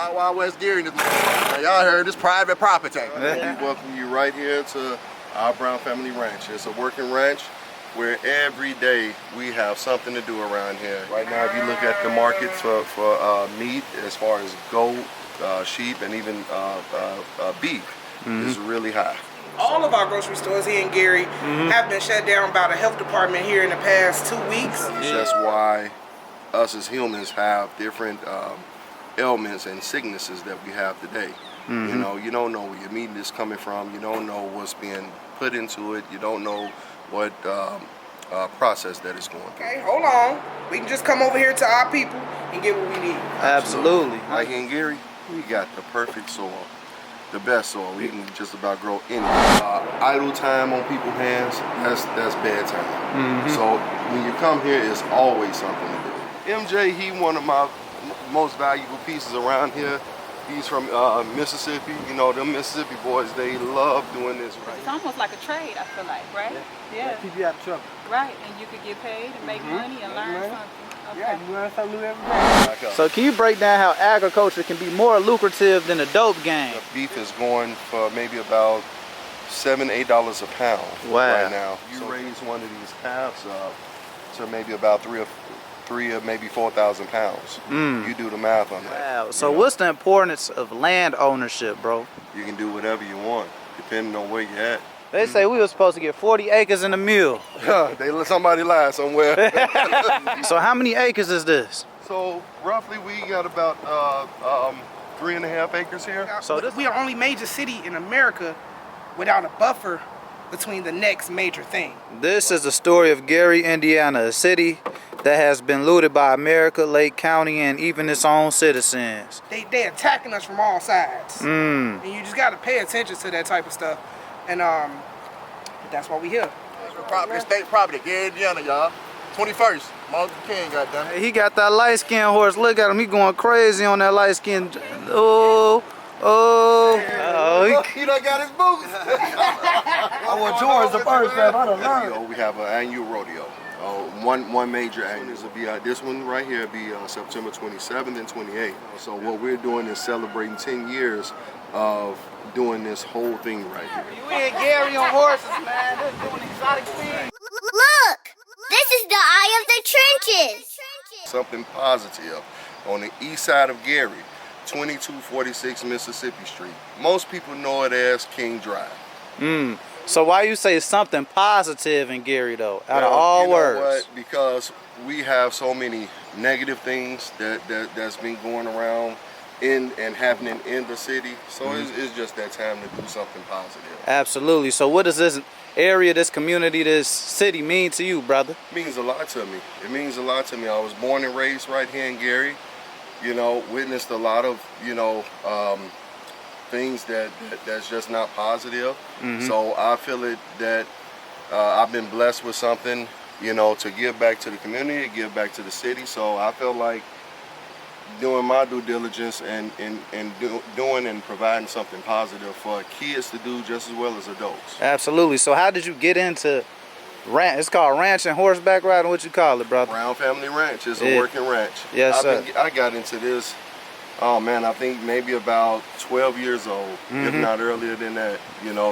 Wild Wild West Gary. Y'all heard this private property. We welcome you right here to our Brown Family Ranch. It's a working ranch where every day we have something to do around here. Right now, if you look at the market for meat, as far as goat, sheep, and even beef, is really high. All of our grocery stores here in Gary have been shut down by the health department here in the past 2 weeks. That's why us as humans have different ailments and sicknesses that we have today. You know, you don't know where your meat is coming from. You don't know what's being put into it. You don't know what process that is going through. Okay, hold on. We can just come over here to our people and get what we need. Absolutely. Right here in Gary, we got the perfect soil. The best soil. We can just about grow anything. Idle time on people's hands, that's bad time. So when you come here, it's always something to do. MJ, he one of my most valuable pieces around here. He's from Mississippi. You know, them Mississippi boys, they love doing this. Right. It's almost like a trade, I feel like, right? Yeah. Keep you out of trouble. Right, and you could get paid and make money and learn something. Okay. Yeah, you learn something new every day. So can you break down how agriculture can be more lucrative than a dope game? The beef is going for maybe about $7, $8 a pound right now. You raise one of these calves up to maybe about three or maybe 4,000 pounds. You do the math on that. Wow. So what's the importance of land ownership, bro? You can do whatever you want, depending on where you're at. They say we were supposed to get 40 acres in a mule. They let somebody lie somewhere. So how many acres is this? So roughly we got about 3.5 acres here. So we are only major city in America without a buffer between the next major thing. This is the story of Gary, Indiana, a city that has been looted by America, Lake County, and even its own citizens. They attacking us from all sides. And you just got to pay attention to that type of stuff. And that's why we here. It's state property, Gary, Indiana, y'all. 21st, Martin Luther King got done. He got that light-skinned horse. Look at him. He going crazy on that light-skinned. Oh. He done got his boots. I want yours the first time. I don't learn. We have an annual rodeo. One major annual. This one right here will be September 27th and 28th. So what we're doing is celebrating 10 years of doing this whole thing right here. You ain't Gary on horses, man. They're doing exotic things. Look! This is the Eye of the Trenches. Something positive on the east side of Gary, 2246 Mississippi Street. Most people know it as King Drive. So why you say something positive in Gary though? Out of all words. Know what? Because we have so many negative things that's been going around and happening in the city. So it's just that time to do something positive. Absolutely. So what does this area, this community, this city mean to you, brother? It means a lot to me. It means a lot to me. I was born and raised right here in Gary. You know, witnessed a lot of, things that's just not positive. So I feel it that I've been blessed with something, to give back to the community, give back to the city. So I feel like doing my due diligence and doing and providing something positive for kids to do just as well as adults. Absolutely. So how did you get into ranch? It's called ranch and horseback riding. What you call it, brother? Brown Family Ranch is a working ranch. Yes, sir. I got into this, I think maybe about 12 years old, if not earlier than that.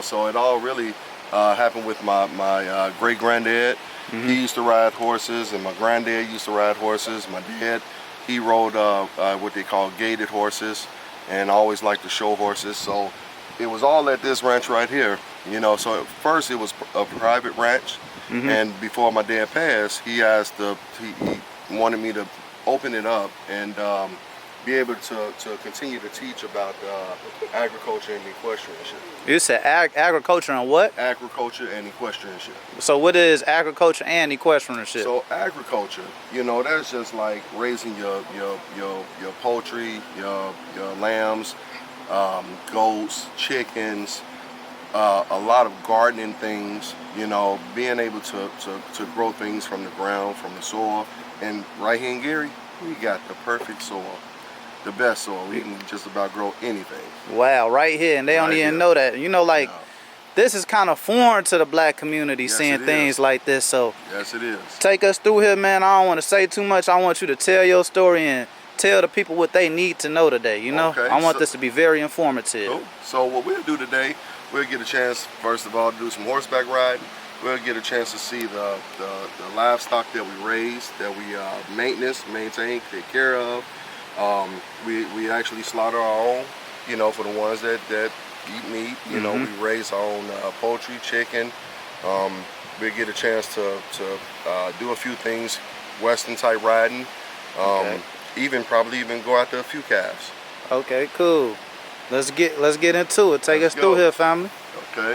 So it all really happened with my great granddad. He used to ride horses, and my granddad used to ride horses. My dad, he rode what they call gated horses, and I always liked to show horses. So it was all at this ranch right here. So at first it was a private ranch, and before my dad passed, he wanted me to open it up and be able to continue to teach about agriculture and equestrianship. You said agriculture and what? Agriculture and equestrianship. So what is agriculture and equestrianship? So agriculture, that's just like raising your poultry, your lambs, goats, chickens, a lot of gardening things, being able to grow things from the ground, from the soil. And right here in Gary, we got the perfect soil. The best soil. We can just about grow anything. Wow, right here, and they don't even know that. This is kind of foreign to the black community, seeing things like this. So yes, it is. Take us through here, man. I don't want to say too much. I want you to tell your story and tell the people what they need to know today, you know? Okay, I want so- this to be very informative. Cool. So what we'll do today, we'll get a chance, first of all, to do some horseback riding. We'll get a chance to see the livestock that we raise, that we maintain, take care of. We actually slaughter our own, you know, for the ones that eat meat. You know, we raise our own poultry, chicken. We get a chance to do a few things, Western type riding. Probably even go after a few calves. Okay, cool. Let's get into it. Take us through here, family. Okay.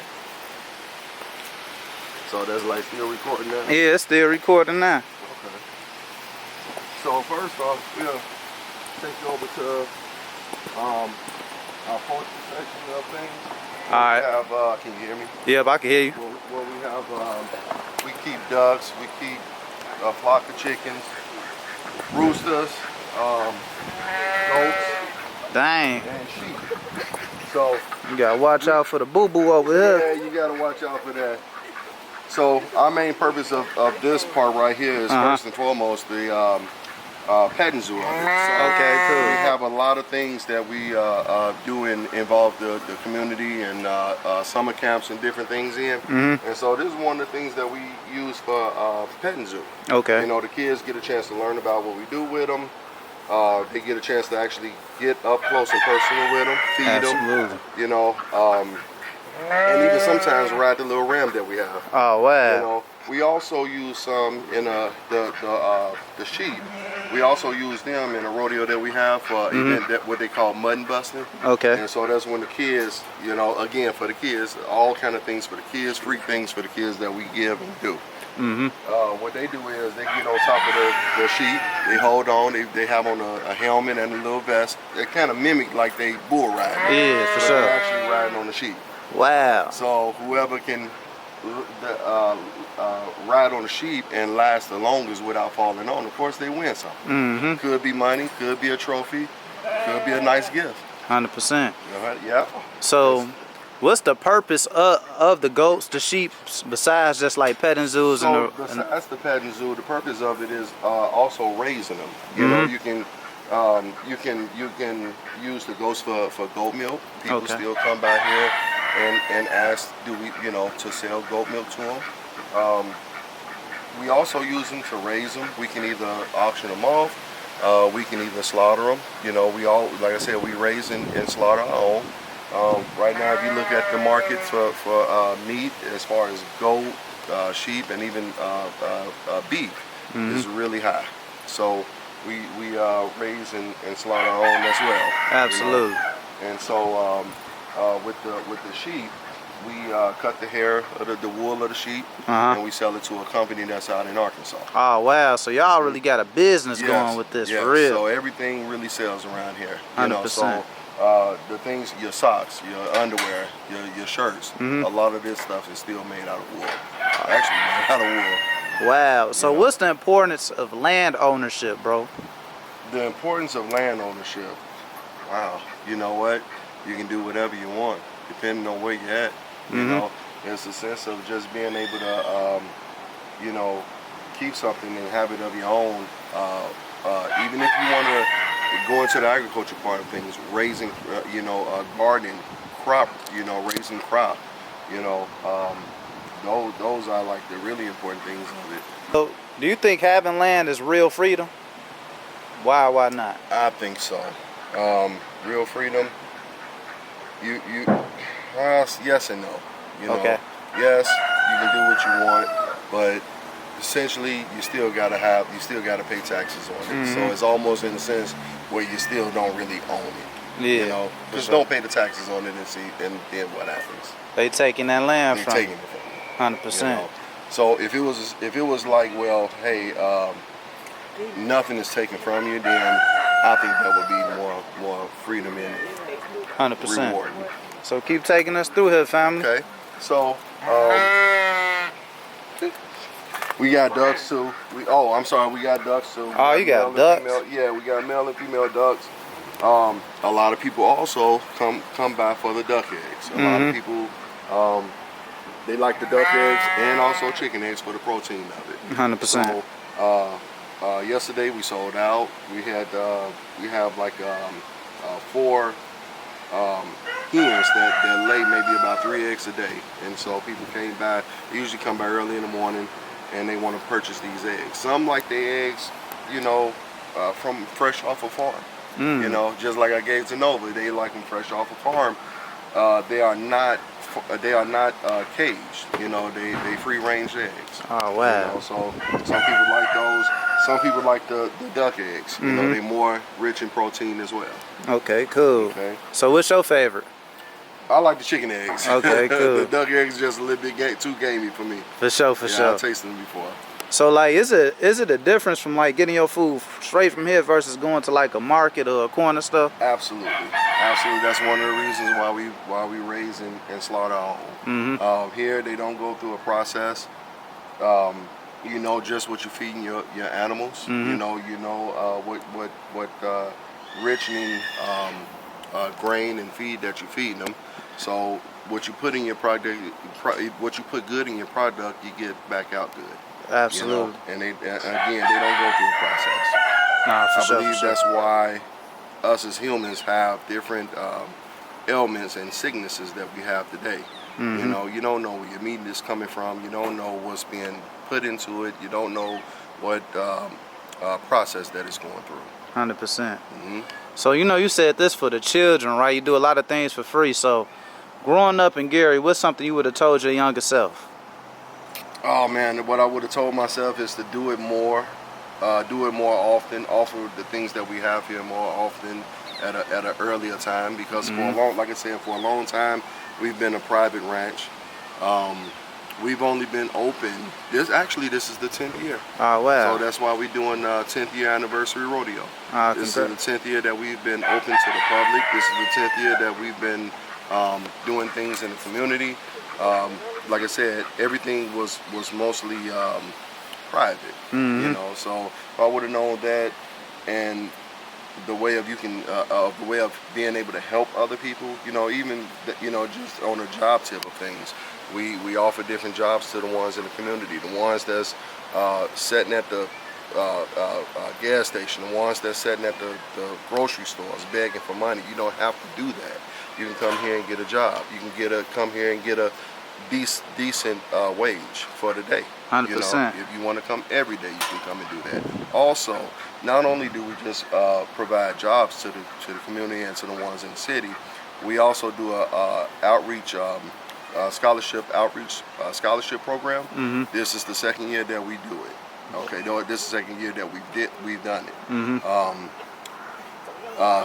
So that's like still recording now? Yeah, it's still recording now. Okay. So first off, we'll take you over to our poultry section of things. All right. We have, can you hear me? Yep, I can hear you. Well, we have, we keep ducks, we keep a flock of chickens, roosters, goats, Dang. and sheep. So You gotta watch out for the boo-boo over here. yeah, you gotta watch out for that. So our main purpose of this part right here is first and foremost the petting zoo of it. So Okay, we cool. have a lot of things that we do involve the community and summer camps and different things in. And so this is one of the things that we use for petting zoo. Okay. You know, the kids get a chance to learn about what we do with them. They get a chance to actually get up close and personal with them, feed Absolutely. them. You know, and even sometimes ride the little ram that we have. Oh, wow. You know, we also use some in the sheep. We also use them in a rodeo that we have for event that what they call mutton busting. Okay. And so that's when the kids, you know, again for the kids, all kind of things for the kids, freak things for the kids that we give and do. What they do is they get on top of the sheep. They hold on. They have on a helmet and a little vest. They kind of mimic like they bull ride. Yeah, for But sure. they're actually riding on the sheep. Wow. So whoever can ride on the sheep and last the longest without falling on, of course they win something. Could be money, could be a trophy, could be a nice gift. 100%. Yeah. So, what's the purpose of the goats, the sheep, besides just like petting zoos So and that's the petting zoo. The purpose of it is also raising them. You know, you can use the goats for goat milk. People Okay. still come by here and ask, do we, you know, to sell goat milk to them. We also use them to raise them. We can either auction them off. We can either slaughter them. You know, like I said, we raise and slaughter our own. Right now, if you look at the market for meat, as far as goat, sheep, and even beef, is really high. So we raise and slaughter our own as well. Absolutely. You know? And so with the sheep, we cut the hair, the wool of the sheep, and we sell it to a company that's out in Arkansas. Oh, wow. So y'all really got a business going with this, for real. So everything really sells around here. You know, 100%. so the things, your socks, your underwear, your shirts, a lot of this stuff is still made out of wool. Actually made out of wool. Wow. So Yeah. what's the importance of land ownership, bro? The importance of land ownership. Wow. You know what? You can do whatever you want, depending on where you're at. You know, it's a sense of just being able to, you know, keep something and have it of your own. Even if you want to go into the agriculture part of things, raising, you know, gardening, crop, you know, raising crop, you know, those are like the really important things of it. So, do you think having land is real freedom? Why not? I think so. Real freedom. Yes and no. You know, Okay. yes, you can do what you want, but essentially you still gotta pay taxes on it. So it's almost in a sense where you still don't really own it. Yeah. You know, for just sure. don't pay the taxes on it and see, and then what happens? They taking that land They're from taking you. it from you. 100%. You know? So if it was like, well, hey, nothing is taken from you, then I think that would be more freedom in 100%. rewarding. So keep taking us through here, family. Okay, so we got ducks too. We got ducks too. Oh, you got male and ducks? female- yeah, we got male and female ducks. A lot of people also come by for the duck eggs. A lot of people they like the duck eggs and also chicken eggs for the protein of it. 100%. So, yesterday we sold out. We have like 4 hens that lay maybe about 3 eggs a day, and so people came by. They usually come by early in the morning, and they want to purchase these eggs. Some like their eggs, you know, from fresh off a farm. You know, just like I gave to Nova, they like them fresh off a farm. They are not caged. You know, they free range eggs. Oh wow! You know, so some people like those. Some people like the duck eggs. You know, they're more rich in protein as well. Okay, cool. Okay. So what's your favorite? I like the chicken eggs. Okay, cool. The duck eggs just a little bit too gamey for me. For sure, for sure. I've tasted them before. So like, is it a difference from like getting your food straight from here versus going to like a market or a corner store? Absolutely, absolutely. That's one of the reasons why we raise and slaughter our own. Here they don't go through a process. You know just what you're feeding your animals. You know what richening grain and feed that you're feeding them. So what you put in your product, what you put good in your product, you get back out good. Absolutely. You know? And again, they don't go through a process. Nah, for I sure, believe for sure. that's why us as humans have different ailments and sicknesses that we have today. You know, you don't know where your meat is coming from. You don't know what's being put into it. You don't know what process that it's going through. 100%. So you know, you said this for the children, right? You do a lot of things for free. So growing up in Gary, what's something you would have told your younger self? Oh man, what I would have told myself is to do it more often, offer the things that we have here more often at an earlier time, because for a long, like I said, for a long time we've been a private ranch. We've only been open. This is the 10th year. Oh wow! So that's why we're doing 10th year anniversary rodeo. This is the 10th year that we've been open to the public. This is the 10th year that we've been doing things in the community. Like I said, everything was mostly private, you know. So if I would have known that, and the way of the way of being able to help other people, you know, even just on a job tip of things, we offer different jobs to the ones in the community, the ones that's sitting at the gas station, the ones that's sitting at the grocery stores begging for money. You don't have to do that. You can come here and get a job. You can come here and get a decent wage for the day. 100%. You know, if you want to come every day, you can come and do that. Also, not only do we just provide jobs to the community and to the ones in the city, we also do a outreach scholarship program. This is the second year that we do it. Okay, this is the second year that we've done it.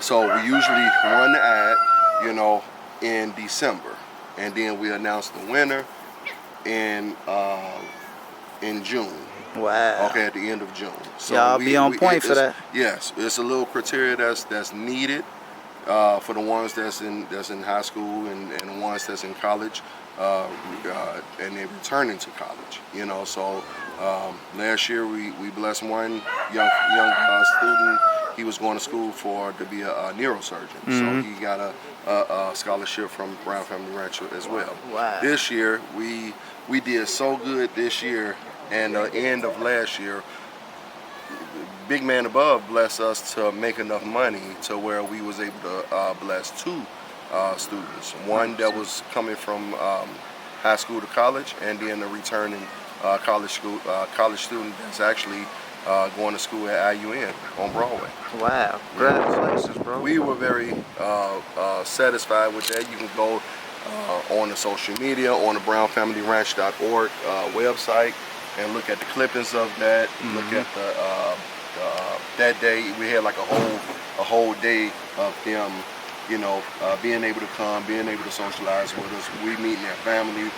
So we usually run the ad, you know, in December, and then we announce the winner in June. Wow. Okay, at the end of June. So y'all be on point for that. Yes, it's a little criteria that's needed for the ones that's in high school and the ones that's in college, and they're returning to college. You know, so last year we blessed one young student. He was going to school to be a neurosurgeon, so he got a scholarship from Brown Family Ranch as well. Wow. This year we did so good this year, and the end of last year, Big Man Above blessed us to make enough money to where we was able to bless 2 students. One that was coming from high school to college, and then a returning college student that's actually going to school at IUN on Broadway. Wow. Congratulations, bro. We were very satisfied with that. You can go on the social media, on the brownfamilyranch.org website, and look at the clippings of that. Look at that day. We had like a whole day of them, you know, being able to come, being able to socialize with us. We meeting their family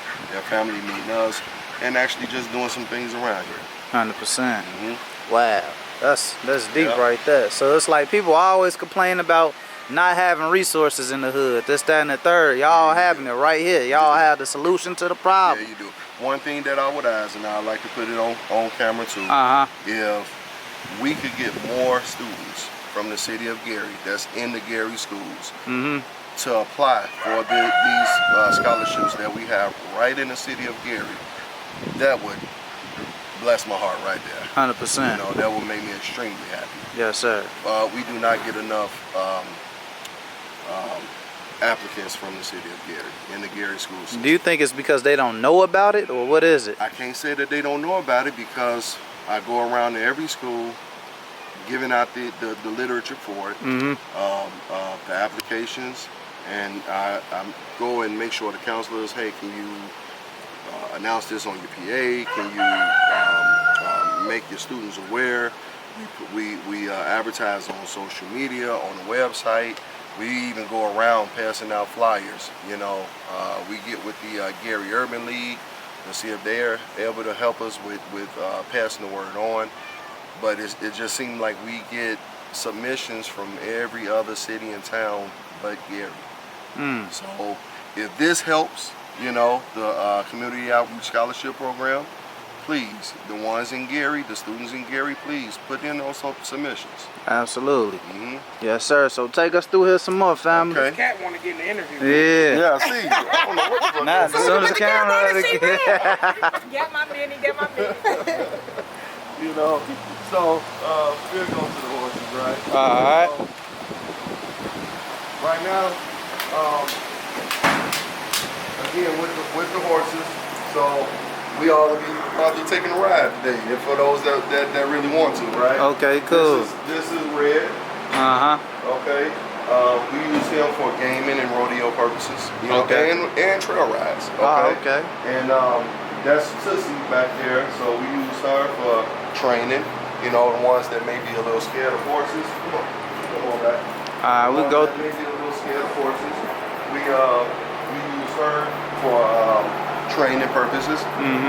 meeting us, and actually just doing some things around here. 100%. Wow, that's deep right there. So it's like people always complain about not having resources in the hood, this, that, and the third. Y'all having it right here. Y'all have the solution to the problem. Yeah, you do. One thing that I would ask, and I like to put it on camera too, if we could get more students from the city of Gary that's in the Gary schools to apply for these scholarships that we have right in the city of Gary, that would bless my heart right there. 100%. You know, that will make me extremely happy. Yes, sir. We do not get enough applicants from the city of Gary, in the Gary school system. Do you think it's because they don't know about it, or what is it? I can't say that they don't know about it because I go around to every school giving out the literature for it, the applications, and I go and make sure the counselors, hey, can you announce this on your PA? Can you make your students aware? We advertise on social media, on the website. We even go around passing out flyers. You know, we get with the Gary Urban League to see if they're able to help us with passing the word on. But it just seemed like we get submissions from every other city and town but Gary. So if this helps, you know, the Community Outreach Scholarship Program, please, the ones in Gary, the students in Gary, please put in those submissions. Absolutely. Yes, sir. So take us through here some more, family. This cat want to get in the interview. Yeah. Yeah, see, I don't know what the fuck Nah, this as is. soon as the camera Get my mini, get my mini. You know, so we'll go to the horses, right? All right. Right now, again with the horses, so we all be taking a ride today. And for those that really want to, right? Okay, cool. This is Red. Okay. We use him for gaming and rodeo purposes, you know, Okay. and trail rides. Okay. Oh, okay. And that's Sissy back there. So we use her for training. You know, the ones that may be a little scared of horses. Come on back. All right, we The go. ones that may be a little scared of horses. We use her for training purposes.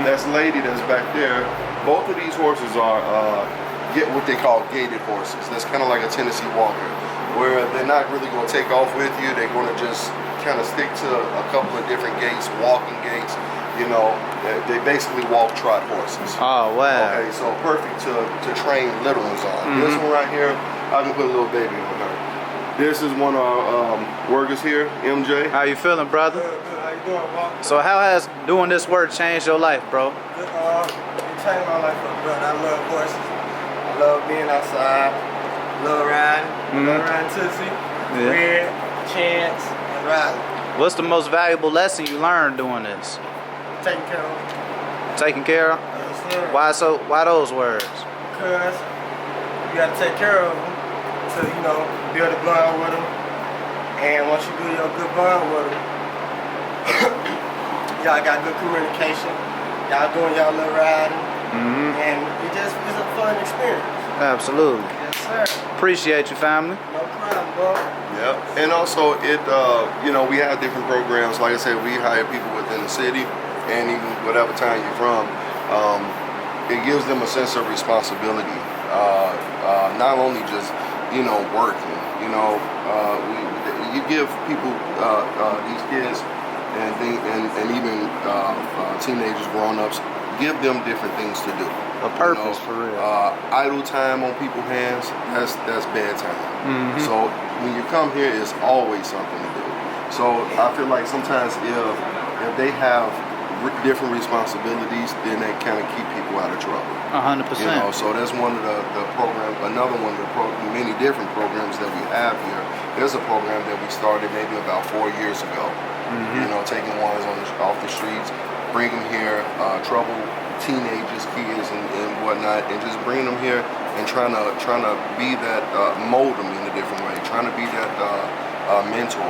That's lady that's back there. Both of these horses are get what they call gated horses. That's kind of like a Tennessee Walker, where they're not really going to take off with you. They're going to just kind of stick to a couple of different gaits, walking gaits. You know, they basically walk trot horses. Oh, wow. Okay, so perfect to train little ones on. This one right here, I can put a little baby on her. This is one of our workers here, MJ. How you feeling, brother? Good, how you doing, bro? So how has doing this work changed your life, bro? It changed my life up, brother. I love horses. I love being outside. Love riding. Love riding Tootsie, Red, Chance, and Riley. What's the most valuable lesson you learned doing this? Taking care of them. Taking care of? Yes, sir. Why those words? Because you got to take care of them to, you know, build a bond with them. And once you build your good bond with them, y'all got good communication. Y'all doing y'all little riding. And it's a fun experience. Absolutely. Yes, sir. Appreciate you, family. No problem, bro. Yep. And also, you know, we have different programs. Like I said, we hire people within the city, and even whatever town you're from. It gives them a sense of responsibility. Not only just, you know, working. You know, you give people, these kids, and even teenagers, grown-ups, give them different things to do. A purpose, for real. Idle time on people's hands, that's bad time. So when you come here, it's always something to do. So I feel like sometimes if they have different responsibilities, then they kind of keep people out of trouble. 100%. You know, so that's one of the programs. Another one of the many different programs that we have here. There's a program that we started maybe about 4 years ago. You know, taking ones off the streets, bringing here troubled teenagers, kids, and whatnot, and just bringing them here and trying to be that, mold them in a different way, trying to be that mentor.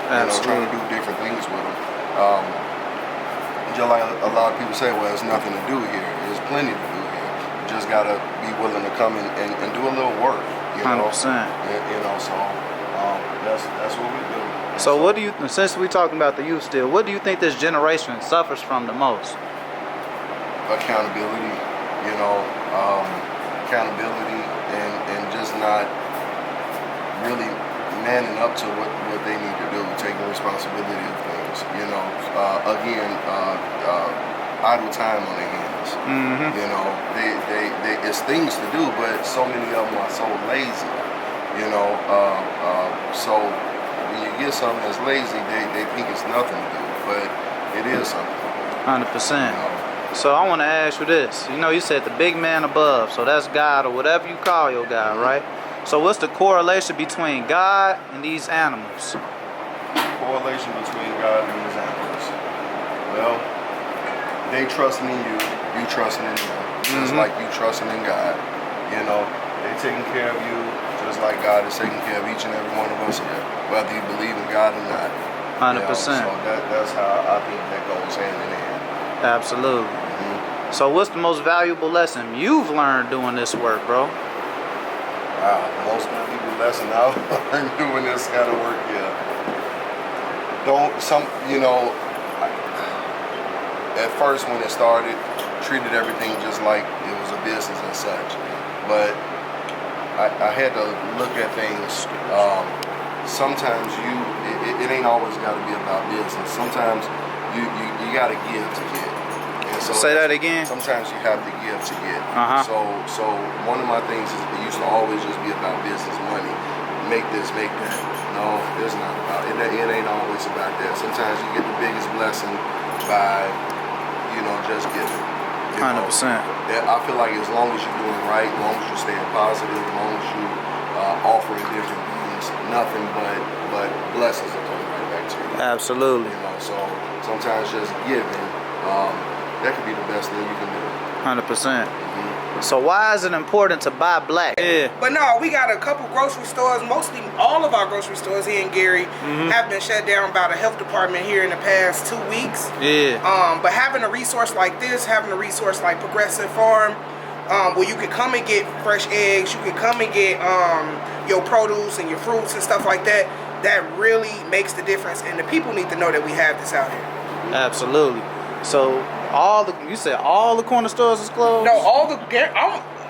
You know, trying to do different things with them. Just like a lot of people say, well, there's nothing to do here. There's plenty to do here. You just gotta be willing to come and do a little work. You know, 100%. You know, so that's what we do. So what do you, since we're talking about the youth still, what do you think this generation suffers from the most? Accountability, you know, accountability and just not really manning up to what they need to do, taking responsibility of things, you know. Again, idle time on their hands. You know, they it's things to do, but so many of them are so lazy, you know. So when you get something that's lazy, they think it's nothing to do, but it is something. 100%. You know? So I want to ask you this. You know, you said the big man above, so that's God or whatever you call your God, right? So what's the correlation between God and these animals? Correlation between God and his animals. Well, they trusting in you, you trusting in them. Just like you trusting in God. You know, they taking care of you just like God is taking care of each and every one of us here, whether you believe in God or not. 100%. You know, so that's how I think that goes hand in hand. Absolutely. So what's the most valuable lesson you've learned doing this work, bro? Wow, the most valuable lesson I've learned doing this kind of work, at first when it started, treated everything just like it was a business and such. But I had to look at things. Sometimes it ain't always got to be about business. Sometimes you got to give to get. And so Say that again. Sometimes you have to give to get. So one of my things is it used to always just be about business, money. Make this, make that. No, it's not about it. It ain't always about that. Sometimes you get the biggest blessing by, just giving. 100%. I feel like as long as you're doing right, as long as you're staying positive, as long as you offering different things, nothing but blessings are coming right back to you. Absolutely. So sometimes just giving, that could be the best thing you can do. 100%. So why is it important to buy black? Yeah. But no, we got a couple grocery stores. Mostly all of our grocery stores here in Gary have been shut down by the health department here in the past 2 weeks. Yeah. But having a resource like this, having a resource like Progressive Farm, where you could come and get fresh eggs, you could come and get your produce and your fruits and stuff like that, that really makes the difference. And the people need to know that we have this out here. Absolutely. So you said all the corner stores is closed? No,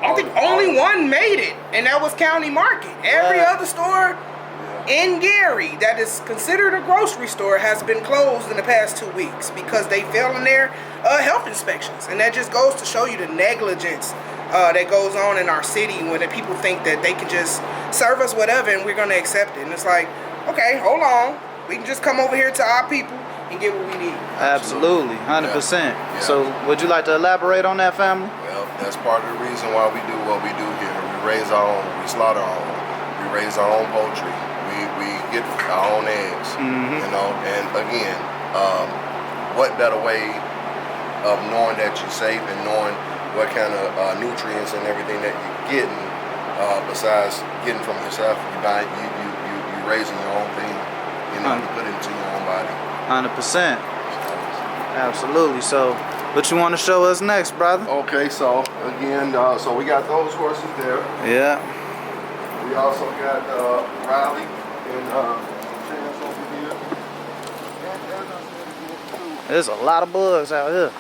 I think only one made it, and that was County Market. Every other store in Gary that is considered a grocery store has been closed in the past 2 weeks because they failed in their health inspections. And that just goes to show you the negligence that goes on in our city when the people think that they can just serve us whatever and we're going to accept it. And it's like, okay, hold on. We can just come over here to our people and get what we need. Absolutely, 100%. Yeah. So would you like to elaborate on that, family? Well, that's part of the reason why we do what we do here. We raise our own, we slaughter our own, we raise our own poultry, we get our own eggs, and again, what better way of knowing that you're safe and knowing what kind of nutrients and everything that you're getting besides getting from yourself. You raising your own thing, you put it into your own body. 100%. Absolutely. So, what you want to show us next, brother? Okay, so again, so we got those horses there. Yeah. We also got Riley and Chance over here. There's a lot of bugs out here.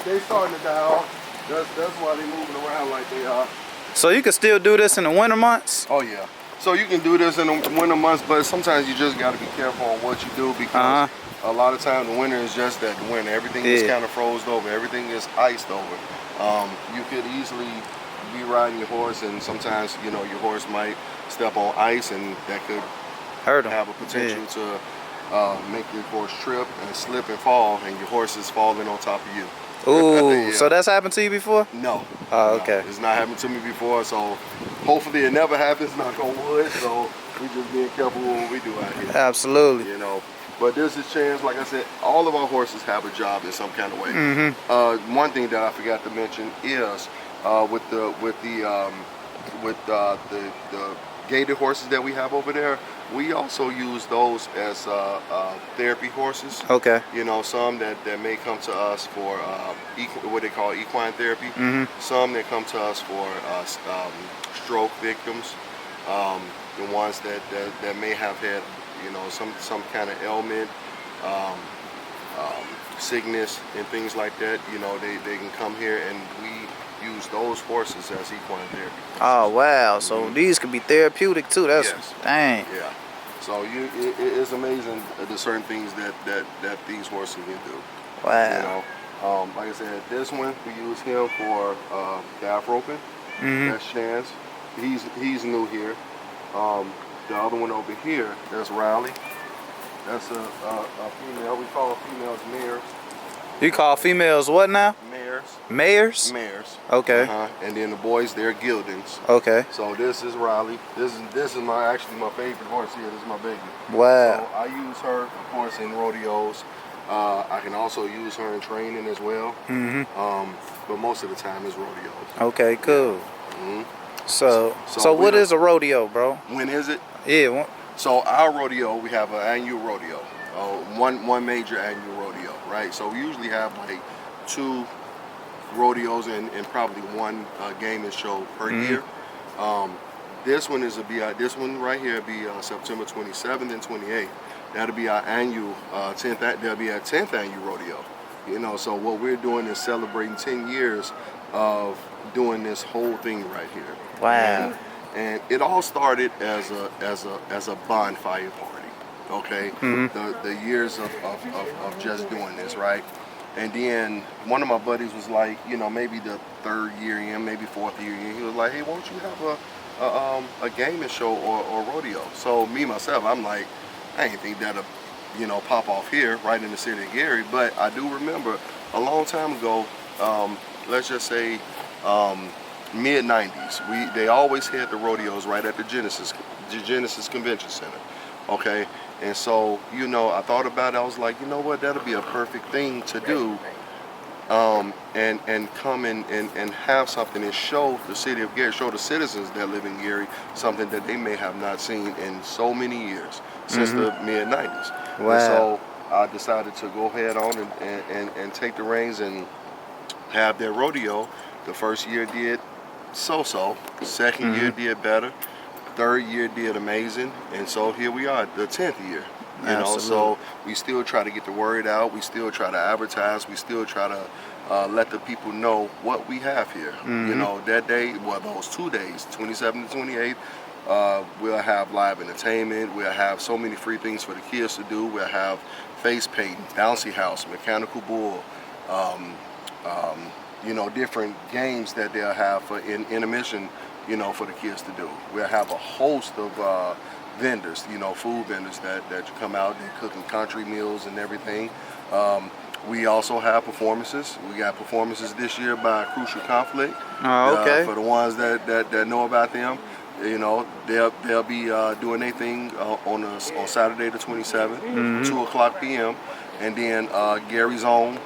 They starting to die off. That's why they moving around like they are. So you can still do this in the winter months? Oh yeah. So you can do this in the winter months, but sometimes you just got to be careful on what you do because a lot of times the winter is just that, the winter. Everything is kind of frozen over. Everything is iced over. You could easily be riding your horse, and sometimes your horse might step on ice, and that could hurt him. Have a potential to make your horse trip and slip and fall, and your horse is falling on top of you. Ooh, so that's happened to you before? No. Oh, okay. No, it's not happened to me before, so hopefully it never happens, knock on wood, so we just being careful with what we do out here. Absolutely. But there's a chance, like I said, all of our horses have a job in some kind of way. One thing that I forgot to mention is with the gated horses that we have over there, we also use those as therapy horses. Okay. Some that may come to us for what they call equine therapy. Some that come to us for stroke victims. The ones that may have had some kind of ailment, sickness and things like that. They can come here and we use those horses as equine therapy. Oh wow! So these could be therapeutic too. That's dang. Yeah. So it's amazing the certain things that these horses can do. Wow. Like I said, this one we use him for calf roping. That's Chance. He's new here. The other one over here, that's Riley. That's a female. We call females mares. You call females what now? Mares. Mares? Mares. Okay. And then the boys, they're geldings. Okay. So this is Riley. This is my favorite horse here. This is my baby. Wow. So I use her, of course, in rodeos. I can also use her in training as well. But most of the time is rodeos. Okay, cool. So what is a rodeo, bro? When is it? Yeah. So our rodeo, we have an annual rodeo. One major annual rodeo, right? So we usually have like 2 rodeos and probably 1 gaming show per year. This one this one right here will be September 27th and 28th. That'll be our annual 10th annual rodeo. You know, so what we're doing is celebrating 10 years of doing this whole thing right here. Wow. And it all started as a bonfire party, okay? The years of just doing this, right? And then one of my buddies was like, you know, maybe the 3rd year in, maybe 4th year in, he was like, hey, won't you have a gaming show or rodeo? So me, myself, I'm like, I ain't think that'll, you know, pop off here right in the city of Gary. But I do remember a long time ago, let's just say mid-90s, they always had the rodeos right at the Genesis Convention Center, okay? And so, you know, I thought about it, I was like, you know what, that'll be a perfect thing to do, and come and have something and show the city of Gary, show the citizens that live in Gary something that they may have not seen in so many years, since the mid-90s. Wow. And so I decided to go ahead on and take the reins and have their rodeo. The first year did so-so, second year did better, 3rd year did amazing, and so here we are, the 10th year. You know, so we still try to get the word out, we still try to advertise, we still try to let the people know what we have here. You know, that day, well, those 2 days, 27th and 28th, we'll have live entertainment, we'll have so many free things for the kids to do, we'll have face painting, bouncy house, mechanical bull, you know, different games that they'll have for in intermission, you know, for the kids to do. We'll have a host of vendors, you know, food vendors that come out, they're cooking country meals and everything. We also have performances. We got performances this year by Crucial Conflict. Oh, okay. For the ones that know about them, you know, they'll be doing their thing on Saturday the 27th, 2:00 p.m. And then Gary's own,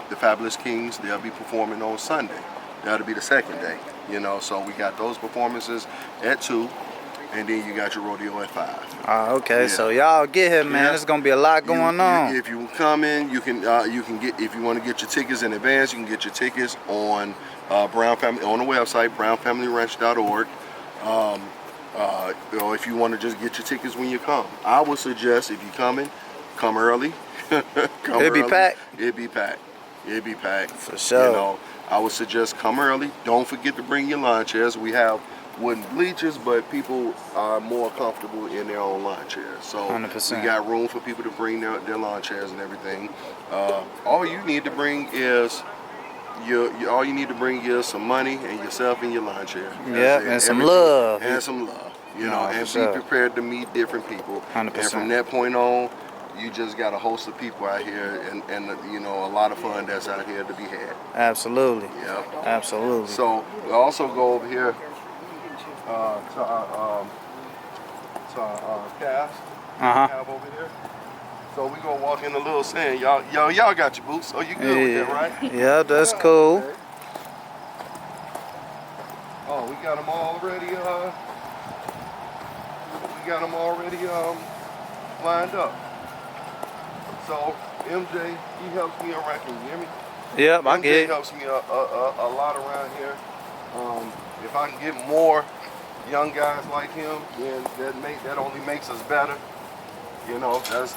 the Fabulous Kings, they'll be performing on Sunday. That'll be the 2nd day, you know. So we got those performances at 2, and then you got your rodeo at 5. Okay, Yeah. so y'all get here, man. Yeah. There's gonna be a lot going on. If you come in, you can get, if you want to get your tickets in advance, you can get your tickets on Brown Family on the website, brownfamilyranch.org. You know, if you want to just get your tickets when you come, I would suggest if you're coming, come early. It'd be packed. It'd be packed. It'd be packed. For sure. You know, I would suggest come early. Don't forget to bring your lawn chairs. We have wooden bleachers, but people are more comfortable in their own lawn chairs. So 100%. we got room for people to bring their lawn chairs and everything. All you need to bring is all you need to bring is some money and yourself and your lawn chair. Yeah, and some love. And some love. You know, and for sure. be prepared to meet different people. 100%. And from that point on, you just got a host of people out here, and you know, a lot of fun that's out here to be had. Absolutely. Yeah. Absolutely. So we also go over here to our calves. Calf over here. So we gonna walk in a little sand. Y'all got your boots, so you good with that, right? Yeah, that's cool. Okay. Oh, we got them already. We got them already lined up. So MJ, he helps me around. Can you hear me? Yep, I MJ get it. helps me a lot around here. If I can get more young guys like him, then that only makes us better. You know, that's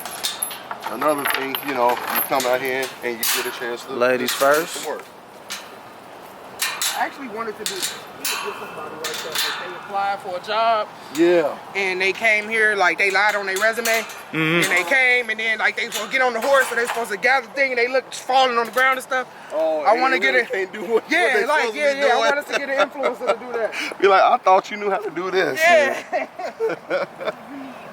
another thing. You know, you come out here and you get a chance to Ladies to first. work. I actually wanted to do with somebody like that. Like they applied for a job Yeah. and they came here, like they lied on their resume. And they came and then like they supposed to get on the horse and they supposed to gather the thing and they look falling on the ground and stuff. Oh, I want to get it. Can't do what Yeah, they like supposed to be I doing. want us to get an influencer to do that. Be like, I thought you knew how to do this. Yeah.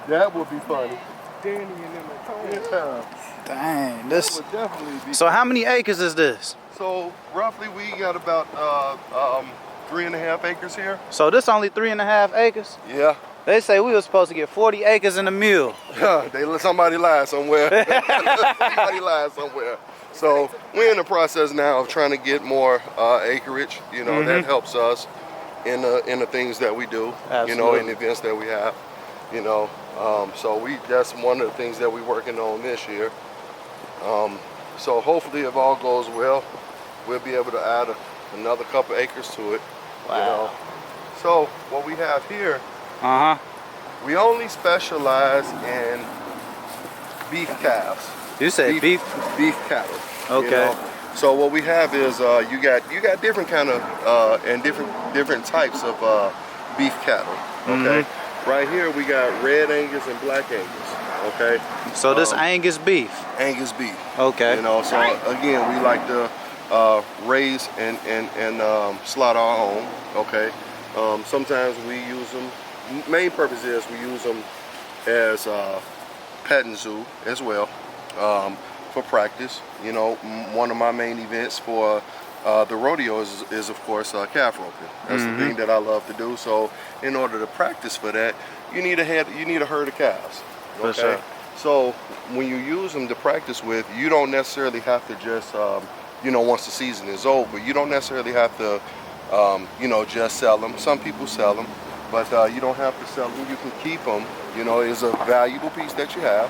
That would be funny. Danny and them at home. Yeah. Dang, That this. would definitely be. So how many acres is this? So roughly we got about 3.5 acres here. So this only 3.5 acres? Yeah. They say we were supposed to get 40 acres in the mule. Somebody lied somewhere. Somebody lied somewhere. So we're in the process now of trying to get more acreage. You know, that helps us in the things that we do. Absolutely. You know, in the events that we have. You know, so that's one of the things that we're working on this year. So hopefully, if all goes well, we'll be able to add another couple acres to it. Wow. You know. So what we have here. We only specialize in beef calves. You said beef? Beef cattle. Okay. You know? So what we have is you got different kind of and different types of beef cattle. Okay. Right here we got red Angus and black Angus. Okay. So this Angus beef. Angus beef. Okay. You know. So again, we like to raise and slaughter our own. Okay. Sometimes we use them. Main purpose is we use them as petting zoo as well for practice. You know, one of my main events for the rodeo is of course calf roping. That's the thing that I love to do. So in order to practice for that, you need a herd of calves. Okay. For sure. So when you use them to practice with, you don't necessarily have to just you know, once the season is over, you don't necessarily have to you know, just sell them. Some people sell them. But you don't have to sell them. You can keep them. You know, it's a valuable piece that you have.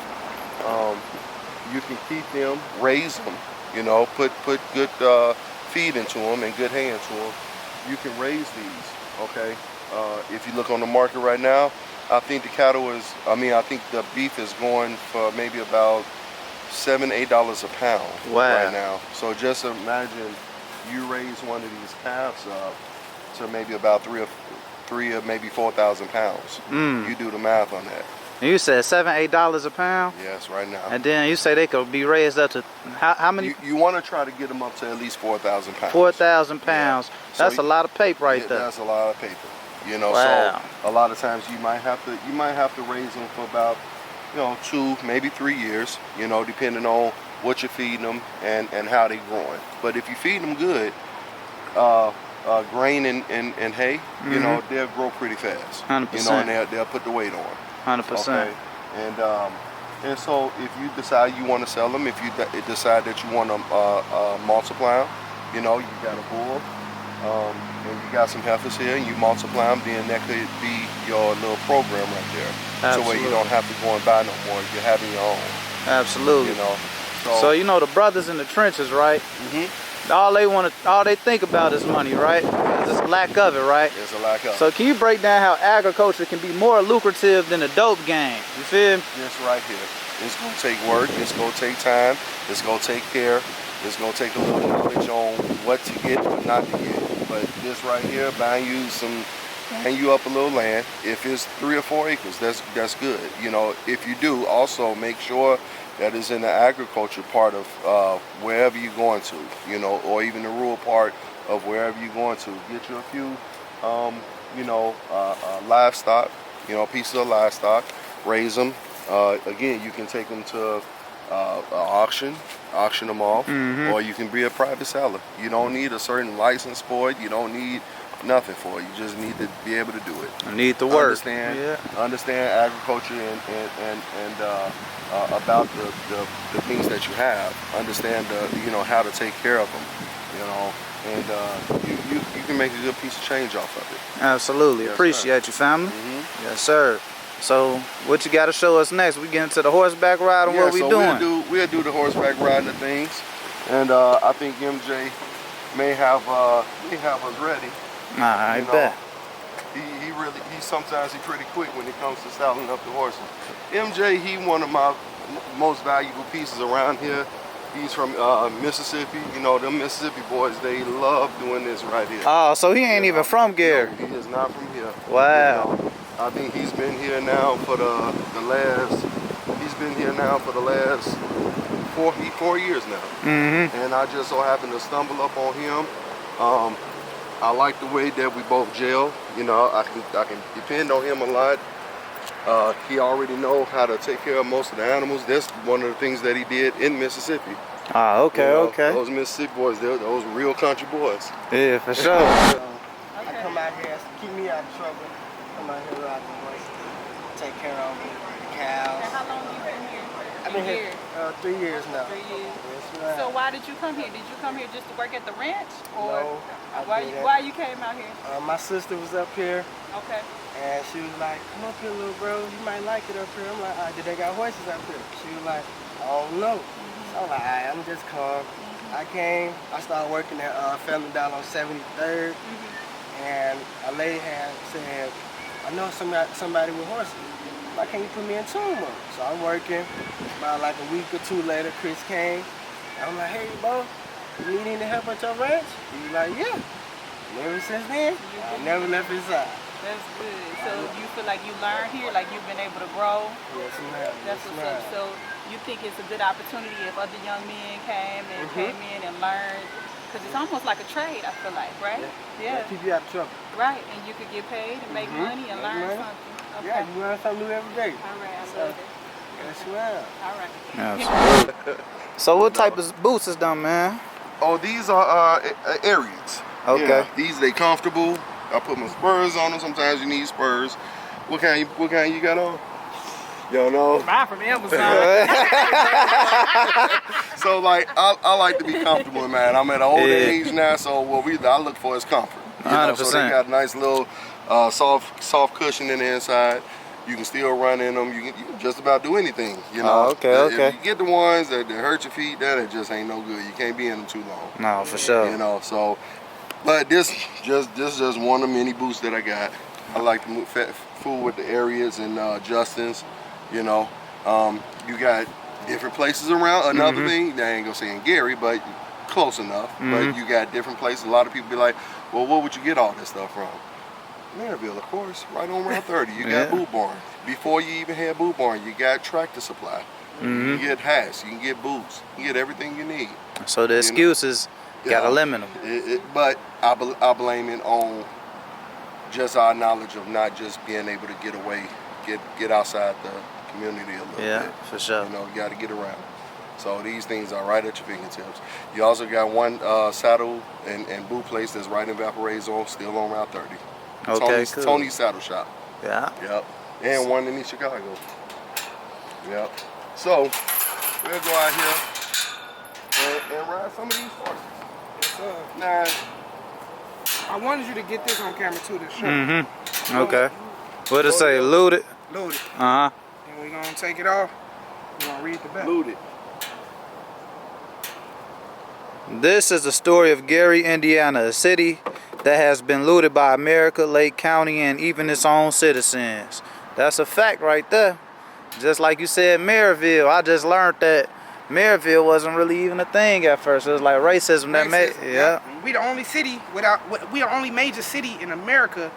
You can keep them, raise them. You know, put good feed into them and good hay into them. You can raise these. Okay. If you look on the market right now, I think I think the beef is going for maybe about $7-8 a pound right now. So just imagine you raise one of these calves up to maybe about three or maybe 4,000 pounds. You do the math on that. And you said $7-8 a pound? Yes, right now. And then you say they could be raised up to how many? You want to try to get them up to at least 4,000 pounds. 4,000 pounds. Yeah. That's So a lot of paper right there. That's a lot of paper. You know, Wow. so a lot of times you might have to raise them for about 2, maybe 3 years. You know, depending on what you're feeding them and how they're growing. But if you feed them good, grain and hay, you know, they'll grow pretty fast. 100%. You know, and they'll put the weight on. 100%. Okay. And so if you decide you want to sell them, if you decide that you want to multiply them, you know, you got a bull, and you got some heifers here, and you multiply them, then that could be your little program right there. Absolutely. So where you don't have to go and buy no more. You're having your own. Absolutely. You know. So you know the brothers in the trenches, right? All they think about is money, right? There's a lack of it, right? There's a lack of it. So can you break down how agriculture can be more lucrative than a dope game? You feel me? This right here. It's gonna take work. It's gonna take time. It's gonna take care. It's gonna take a little knowledge on what to get, what not to get. But this right here, buying you up a little land. If it's 3 or 4 acres, that's good. You know, if you do, also make sure that is in the agriculture part of wherever you're going to, you know, or even the rural part of wherever you're going to. Get you a few, livestock, you know, pieces of livestock, raise them. Again, you can take them to auction them off, or you can be a private seller. You don't need a certain license for it. You don't need nothing for it. You just need to be able to do it. I need the work. Understand agriculture and about the things that you have. Understand how to take care of them. You know, and you can make a good piece of change off of it. Absolutely. Yes, appreciate you, family. Yes, sir. So what you got to show us next? We get into the horseback ride and what we doing? We'll do the horseback riding and things, and I think MJ may have us ready. I bet. He sometimes he's pretty quick when it comes to saddling up the horses. MJ, he one of my most valuable pieces around here. He's from Mississippi. You know, them Mississippi boys, they love doing this right here. Oh, so he ain't even from Gary. No, he is not from here. Wow. You know, I think he's been here now for the last 4 years now. And I just so happened to stumble up on him. I like the way that we both gel. You know, I can depend on him a lot. He already know how to take care of most of the animals. That's one of the things that he did in Mississippi. Ah, okay, You know, okay. Those Mississippi boys, those real country boys. Yeah, for sure. I come out here, keep me out of trouble. Come out here, ride the horses, take care of me, cows. And how long you been here? I've been here 3 years now. 3 years. Yes, ma'am. So why did you come here? Did you come here just to work at the ranch? Or No, I didn't. why you came out here? My sister was up here, Okay. and she was like, "Come up here, little bro. You might like it up here." I'm like, "Did they got horses up here?" She was like, "I don't know." So I'm like, "Alright, I'm just calm." I came. I started working at Family Dollar on 73rd, and a lady had said, "I know somebody with horses. Why can't you put me in tune with them?" So I'm working. About like a week or two later, Chris came. I'm like, "Hey, bro, you need any help at your ranch?" He was like, "Yeah." And ever since then, I never left his side. That's good. So you feel like you learned here, like you've been able to grow? Yes, ma'am. That's Yes, what's ma'am. up. So you think it's a good opportunity if other young men came in and learned? Because it's almost like a trade, I feel like, right? Yeah. Keep you out of trouble. Right, and you could get paid and make money and Make learn money. something. Okay. Yeah, you learn something new every day. All right, I love it. Yes, ma'am. All right. Absolutely. So what type of boots is them, man? Oh, these are Aerians. Okay. Yeah, these they comfortable. I put my spurs on them. Sometimes you need spurs. What kind you got on? You don't know. Buy from Amazon. So like I like to be comfortable, man. I'm at an older age now, so what I look for is comfort. You know, so they 100%. got a nice little soft cushion in the inside. You can still run in them. You can just about do anything. You know. Oh, okay, okay. If you get the ones that hurt your feet, then it just ain't no good. You can't be in them too long. No, for sure. You know. So, but this just one of the many boots that I got. I like to fool with the Aerians and Justins. You know, you got different places around. Another thing, I ain't gonna say in Gary, but close enough. But you got different places. A lot of people be like, "Well, where would you get all this stuff from?" Maryville, of course, right on Route 30. You got Boot Barn. Before you even had Boot Barn, you got Tractor Supply. You can get hats. You can get boots. You can get everything you need. So the excuses gotta limit them. But I blame it on just our knowledge of not just being able to get away, get outside the community a little bit. Yeah, for sure. You know, you got to get around. So these things are right at your fingertips. You also got one saddle and boot place that's right in Valparaiso, still on Route 30. Okay, cool. Tony's Saddle Shop. Yeah. Yep. And one in Chicago. Yep. So we'll go out here and ride some of these horses. Now, I wanted you to get this on camera too, this shirt. Okay. What it say? Looted? Loaded. Uh-huh. And we're gonna take it off. We're gonna read the back. looted. This is the story of Gary, Indiana, a city that has been looted by America, Lake County, and even its own citizens. That's a fact right there. Just like you said, Maryville. I just learned that Maryville wasn't really even a thing at first. It was like racism that made. Yeah. We the only city we the only major city in America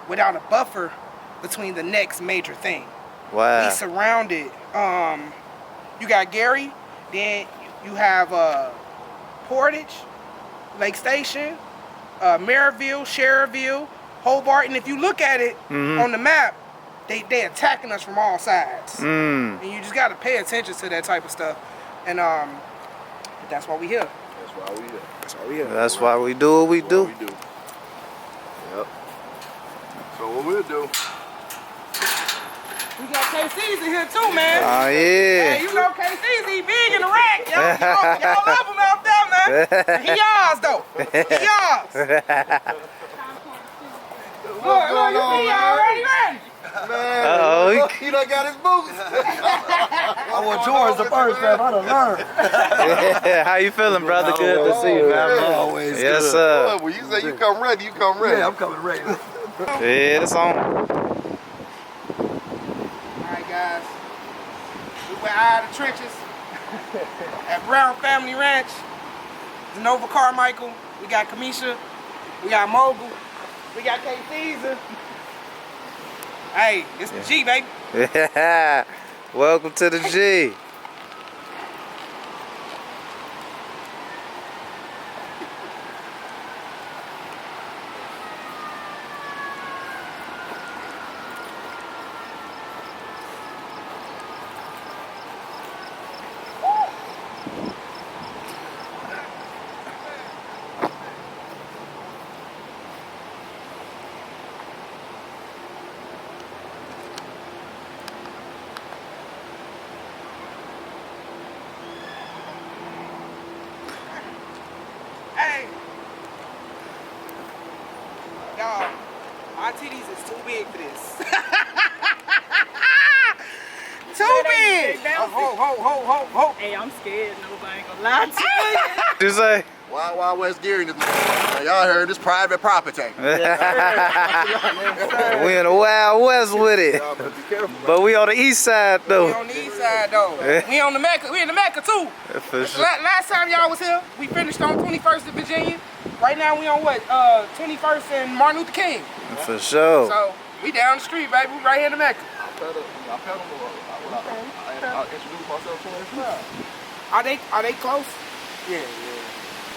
without a buffer between the next major thing. Wow. We surrounded. You got Gary, then you have Portage, Lake Station, Maryville, Sherrville, Hobart, and if you look at it on the map, they attacking us from all sides. And you just got to pay attention to that type of stuff. And that's why we here. That's why we here. That's why we here. That's why we do what we That's do. what we do. Yep. So what we'll do. We got KC's in here too, man. Oh, Hey, yeah. you know KC's, he big in the rack. Y'all love him out there, man. He yours, though. He yours. Look, you see, y'all already ready. Man, Uh-oh. he done got his boots. I want yours the first time. I done learned. How you feeling, brother? Good to see you, man. Always Yes, good. sir. When you say you come ready, you come ready. Yeah, I'm coming ready. Yeah, it's on. All right, guys. We went out of the trenches at Brown Family Ranch. Zenova Carmichael. We got Kamisha. We got Mogul. We got KC's. Hey, it's the G, baby. Welcome to the G. Hey, y'all, my titties is too big for this. Too big. Ho. Hey, I'm scared. Nobody ain't gonna lie to you. You say? Wild Wild West Gary in this motherfucker. Y'all heard this private property. We in the Wild West with it. Y'all better be careful. But we on the east side We though. on the east side though. We on the Mecca. We in the Mecca too. For sure. Last time y'all was here, we finished on 21st of Virginia. Right now we on what? 21st and Martin Luther King. For sure. So we down the street, baby. We right here in the Mecca. I pedal more. I'll introduce myself to him now. Are they close? Yeah.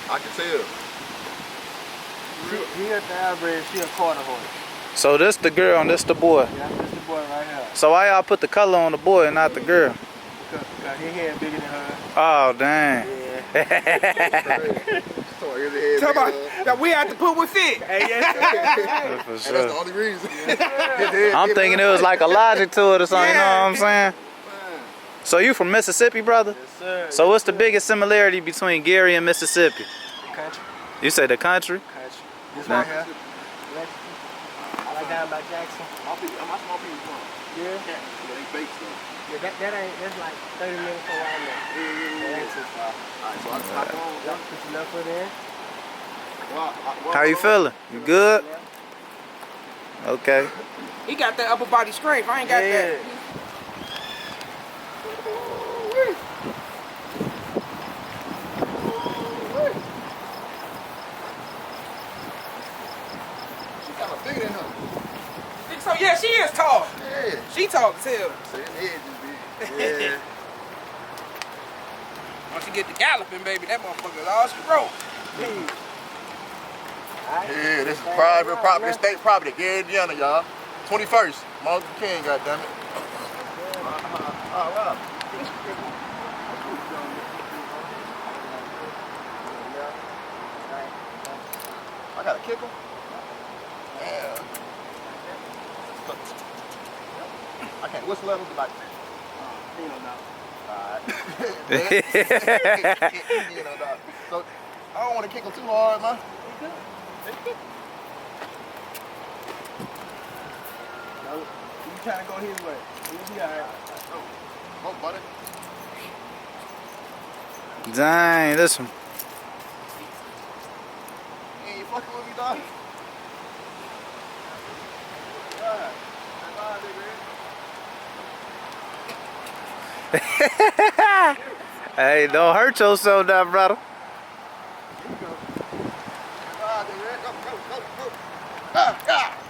I can tell. He a thoroughbred, she a quarter horse. So this the girl and this the boy. Yeah, this the boy right here. So why y'all put the color on the boy and not the girl? Because his head bigger than her. Oh dang. Yeah. Talk about that we have to put with fit. For And that's the sure. only reason. I'm thinking it was like a logic to it or something, you know what I'm saying? So you from Mississippi, brother? Yes, sir. So what's the biggest similarity between Gary and Mississippi? Country. You say the country? Country. This Nah. right here. Right down by Jackson. My small people from. Yeah. They fake stuff. Yeah, that's like 30 minutes from where I'm at. That ain't too far. Alright, so I can hop on. Yep, put your left foot in. How you feeling? You good? Okay. He got that upper body strength. I ain't got that. She kind of bigger than him. So yeah, she is tall. Yeah. She tall as hell. So his head just big. Yeah. Once you get to galloping, baby, that motherfucker is all she wrote. Yeah, this is private property, state property, Gary, Indiana, y'all. 21st, Martin Luther King, goddammit. Wow. I gotta kick him? Yeah. I can't. What's the level like? Alright. So I don't want to kick him too hard, man. No, you trying to go his way. You'll be alright. Oh, buddy. Dang, this one. You ain't fucking with me, dog. Right. Bye, big red. Hey, don't hurt yourself now, brother. Here you go. Bye, big red. Go.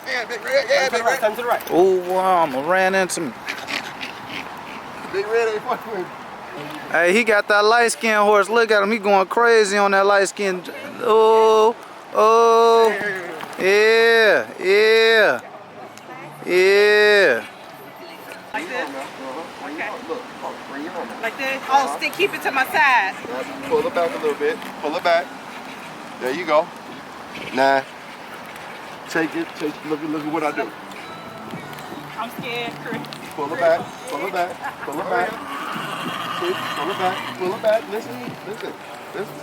Yeah, big red. Yeah, big red. Turn to the right. Ooh, almost ran into me. Big red ain't fucking with me. Hey, he got that light skinned horse. Look at him. He going crazy on that light skinned. Oh. Yeah. Like this? Okay. Look, bring it on now. Like this? Oh, stick, keep it to my side. Pull it back a little bit. Pull it back. There you go. Now, take it. Look at what I do. I'm scared, Chris. Pull it back. Pull it back. Pull it back. See? Pull it back. Pull it back. Listen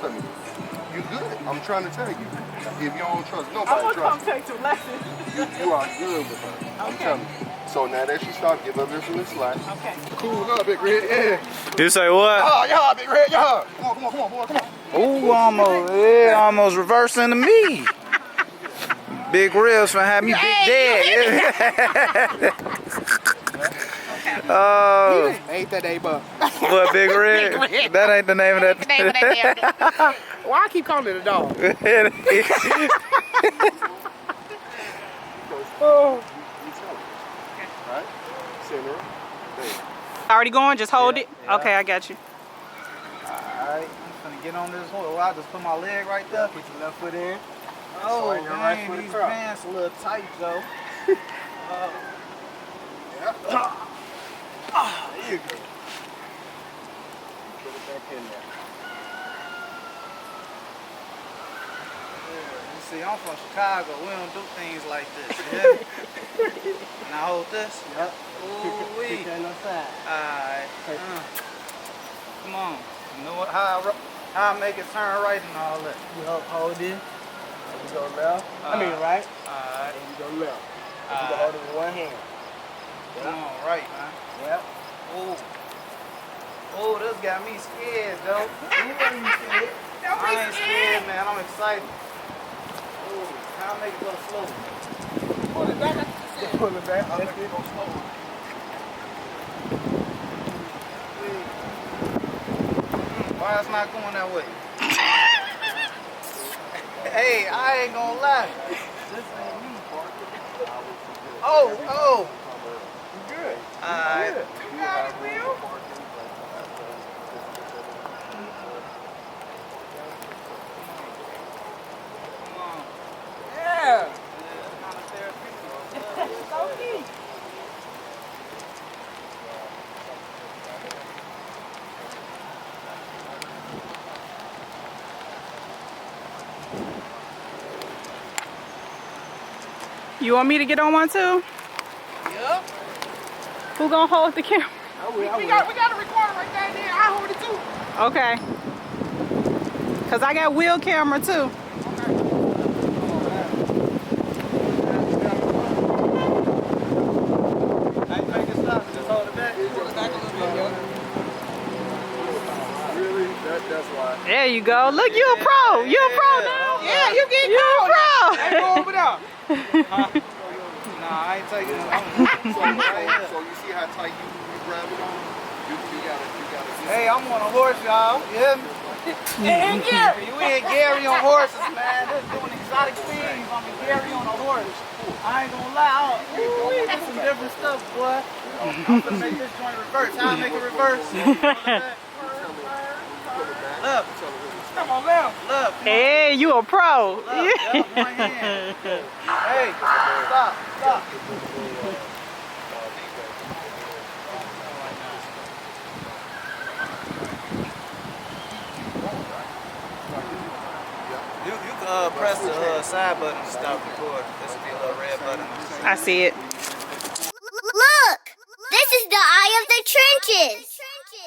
to me. You good. I'm trying to tell you. If you don't trust I nobody, want to come trust take some lessons. you are good with her. I'm Okay. telling you. So now that she stopped, give her this little slack. Okay. Cool up, big red. Yeah. You say what? Oh, y'all, big red, y'all. Come on, boy, come on. Ooh, almost reversing into me. Big ribs for having me big dead. Oh, Ain't that they buck? what, Big Red? That ain't the name of that. Why I keep calling it a dog? Right? Center. Already going? Just hold it? yeah. Okay, I got you. Alright, I'm gonna get on this horse. Well, I just put my leg right there. Put your left foot in. Oh, Swing your right dang, foot these across. pants a little tight, Joe. There you go. back in there. You see, I'm from Chicago. We don't do things like this. You hear me? Now hold this. Yep. Ooh-wee. Kick that on the side. Alright. Come on. You know what? How I make it turn right and all that. You hold it. And you go left. I mean right. Alright. And you go left. And you can hold it with one hand. Come on, right, man. Yep. Ooh. Oh, this got me scared, though. What are you saying? I ain't scared, man. I'm excited. Ooh. How I make it go slow? Pull it back. Pull it back. I'll make it go slow. Why it's not going that way? Hey, I ain't gonna lie. This ain't me. Oh. You good. Alright. You got it, Will. Come on. Yeah. It's kind of therapeutic. So neat. You want me to get on one too? Yup. Who gonna hold the camera? We got a recorder right there. I hold it too. Okay. Cause I got wheel camera too. How you make it stop? Just hold it back. Pull it back a little bit, yo. Really? That's why. There you go. Look, you a pro. You a pro now. Yeah, you get You a pro. Hey, go over there. Nah, I ain't taking it. So you see how tight you grab it on? You gotta. Hey, I'm on a horse, y'all. You hear me? And Gary. We ain't Gary on horses, man. They're doing exotic things. I'm Gary on a horse. I ain't gonna lie. That's some different stuff, boy. I'm gonna make this joint reverse. How I make it reverse? Look. Come on now. Look. Hey, you a pro. Look. Yep, one hand. Hey, stop. You can press the side button to stop recording. This will be a little red button. I see it. Look! This is the Eye of the Trenches.